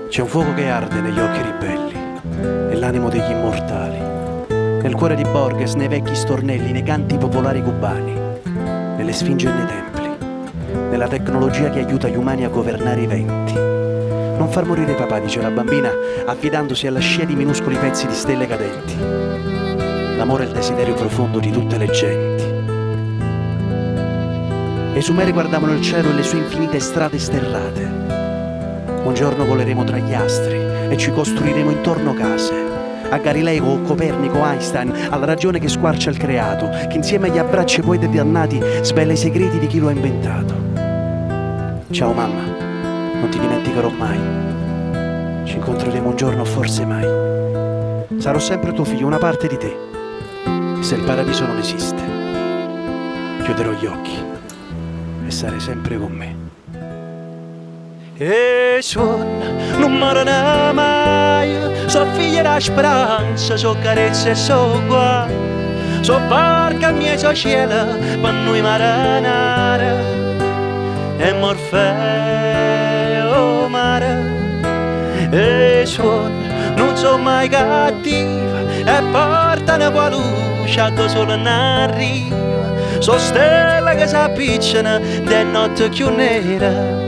C'è un fuoco che arde negli occhi ribelli, nell'animo degli immortali, nel cuore di Borges, nei vecchi stornelli, nei canti popolari cubani, nelle sfinge e nei templi, nella tecnologia che aiuta gli umani a governare i venti. Non far morire papà, dice la bambina, affidandosi alla scia di minuscoli pezzi di stelle cadenti. L'amore è il desiderio profondo di tutte le genti. E i Sumeri guardavano il cielo e le sue infinite strade sterrate. Un giorno voleremo tra gli astri e ci costruiremo intorno case. A Galileo, Copernico, Einstein, alla ragione che squarcia il creato, che insieme agli abbracci e poi dei dannati svela i segreti di chi lo ha inventato. Ciao mamma, non ti dimenticherò mai. Ci incontreremo un giorno, forse mai. Sarò sempre tuo figlio, una parte di te. E se il paradiso non esiste, chiuderò gli occhi e sarai sempre con me. E non morirà mai, so figlia della speranza, so carezza e so guai, so barca mia, so cielo, per noi marinare, e Morfeo mare. E non so mai cattiva, e portano qua luce a dove solo non arriva, so stella che si appicciano, de notte più nera.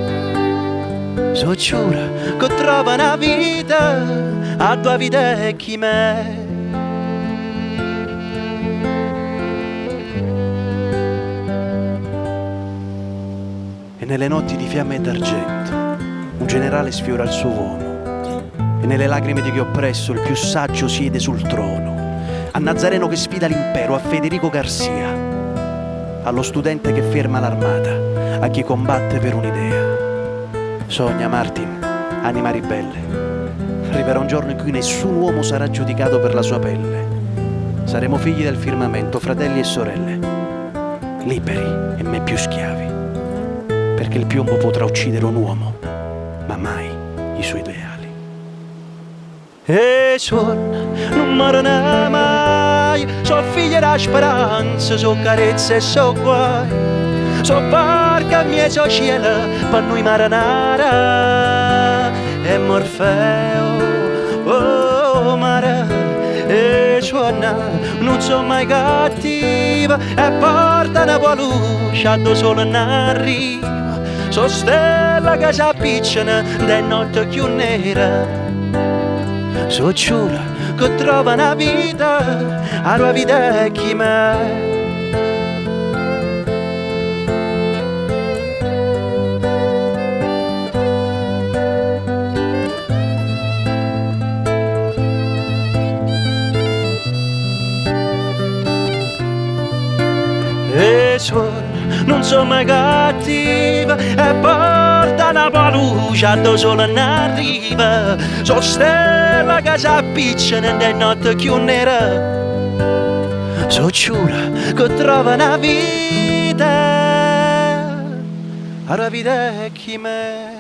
So giura che trova una vita a tua vita e chi me. E nelle notti di fiamme e d'argento un generale sfiora il suo uomo, e nelle lacrime di chi oppresso il più saggio siede sul trono. A Nazareno che sfida l'impero, a Federico Garcia, allo studente che ferma l'armata, a chi combatte per un'idea. Sogna, Martin, anima ribelle, arriverà un giorno in cui nessun uomo sarà giudicato per la sua pelle. Saremo figli del firmamento, fratelli e sorelle, liberi e mai più schiavi, perché il piombo potrà uccidere un uomo, ma mai i suoi ideali. E non morirà mai, so figlia della speranza, so carezza e so guai, so barca mia, so cielo, per noi marinare, e Morfeo, oh mare, e non so mai cattiva, e portano qua luce a dove solo non arriva, so stella che si appicciano, de notte più nera. So giura che trova una vita, a tua vita e chi me. E non so mai cattiva, e porta una luce a dove solo non arriva, so stella che si appicciano de notte più nera. So giura che trova una vita, a vita è chi me.